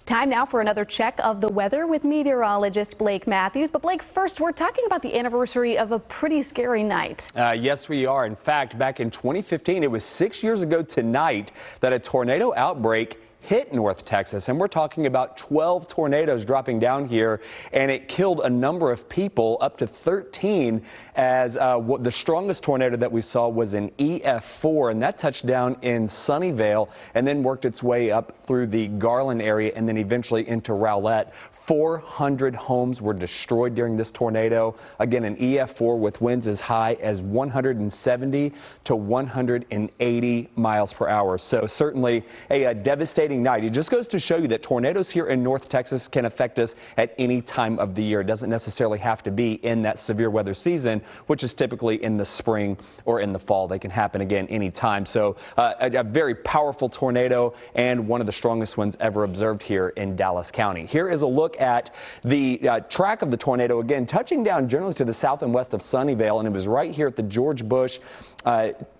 Time now for another check of the weather with meteorologist Blake Matthews. But Blake, first, we're talking about the anniversary of a pretty scary night. Yes, we are. In fact, back in 2015, it was 6 years ago tonight that a tornado outbreak hit North Texas, and we're talking about 12 tornadoes dropping down here, and it killed a number of people, up to 13, as the strongest tornado that we saw was an EF4, and that touched down in Sunnyvale and then worked its way up through the Garland area and then eventually into Rowlett. 400 homes were destroyed during this tornado. Again, an EF4 with winds as high as 170 to 180 miles per hour. So certainly a devastating night. It just goes to show you that tornadoes here in North Texas can affect us at any time of the year. It doesn't necessarily have to be in that severe weather season, which is typically in the spring or in the fall. They can happen again anytime. So a very powerful tornado and one of the strongest ones ever observed here in Dallas County. Here is a look at the track of the tornado, again touching down generally to the south and west of Sunnyvale, and it was right here at the George Bush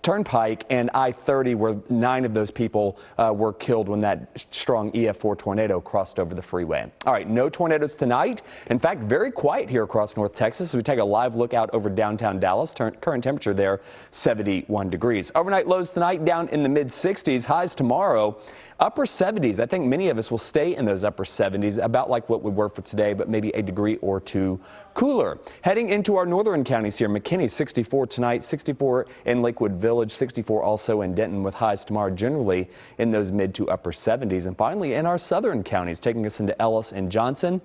Turnpike and I-30 where 9 of those people were killed when that strong EF4 tornado crossed over the freeway. All right, no tornadoes tonight. In fact, very quiet here across North Texas. So we take a live look out over downtown Dallas. Current temperature there, 71 degrees. Overnight lows tonight down in the mid-60s. Highs tomorrow, upper 70s. I think many of us will stay in those upper 70s, about like what we were for today, but maybe a degree or two cooler. Heading into our northern counties here, McKinney 64 tonight, 64 in Lakewood Village, 64 also in Denton, with highs tomorrow generally in those mid to upper 70s. And finally in our southern counties, taking us into Ellis and Johnson.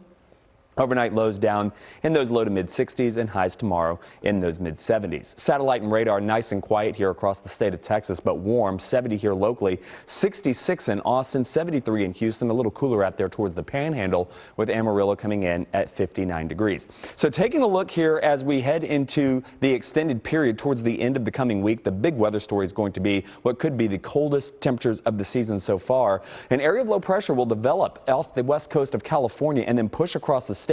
Overnight lows down in those low to mid 60s and highs tomorrow in those mid 70s. Satellite and radar nice and quiet here across the state of Texas, but warm. 70 here locally, 66 in Austin, 73 in Houston. A little cooler out there towards the Panhandle, with Amarillo coming in at 59 degrees. So taking a look here as we head into the extended period towards the end of the coming week, the big weather story is going to be what could be the coldest temperatures of the season so far. An area of low pressure will develop off the west coast of California and then push across the state.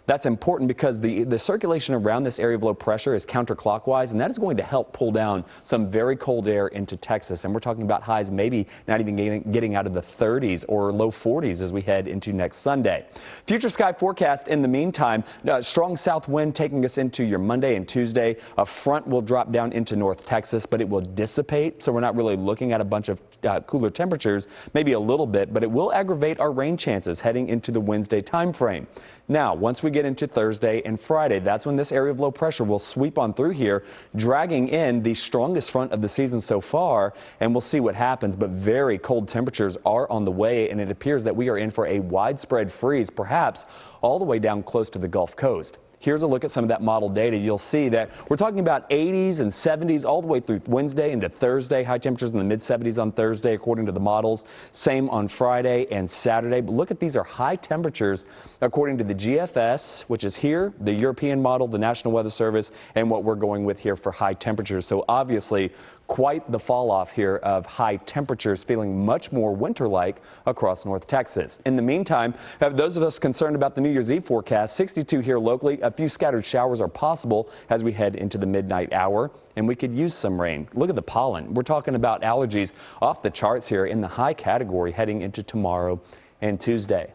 That's important because the circulation around this area of low pressure is counterclockwise, and that is going to help pull down some very cold air into Texas. And we're talking about highs maybe not even getting out of the 30s or low 40s as we head into next Sunday. Future sky forecast in the meantime, strong south wind taking us into your Monday and Tuesday. A front will drop down into North Texas, but it will dissipate. So we're not really looking at a bunch of cooler temperatures, maybe a little bit, but it will aggravate our rain chances heading into the Wednesday time frame. Now, once we get into Thursday and Friday, that's when this area of low pressure will sweep on through here, dragging in the strongest front of the season so far, and we'll see what happens. But very cold temperatures are on the way, and it appears that we are in for a widespread freeze, perhaps all the way down close to the Gulf Coast. Here's a look at some of that model data. You'll see that we're talking about 80s and 70s all the way through Wednesday into Thursday. High temperatures in the mid 70s on Thursday, according to the models. Same on Friday and Saturday. But look at these are high temperatures according to the GFS, which is here, the European model, the National Weather Service, and what we're going with here for high temperatures. So obviously, quite the fall off here of high temperatures, feeling much more winter-like across North Texas. In the meantime, those of us concerned about the New Year's Eve forecast, 62 here locally. A few scattered showers are possible as we head into the midnight hour, and we could use some rain. Look at the pollen. We're talking about allergies off the charts here in the high category heading into tomorrow and Tuesday.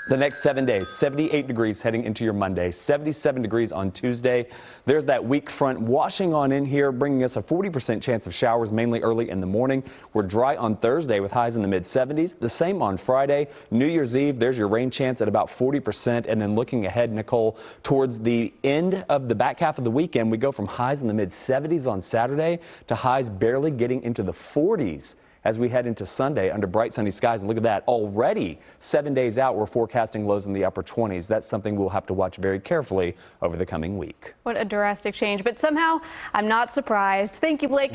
The next 7 days, 78 degrees heading into your Monday, 77 degrees on Tuesday. There's that weak front washing on in here, bringing us a 40% chance of showers, mainly early in the morning. We're dry on Thursday with highs in the mid-70s. The same on Friday. New Year's Eve, there's your rain chance at about 40%. And then looking ahead, Nicole, towards the end of the back half of the weekend, we go from highs in the mid-70s on Saturday to highs barely getting into the 40s. As we head into Sunday under bright sunny skies. And look at that, already 7 days out, we're forecasting lows in the upper 20s. That's something we'll have to watch very carefully over the coming week. What a drastic change, but somehow I'm not surprised. Thank you, Blake.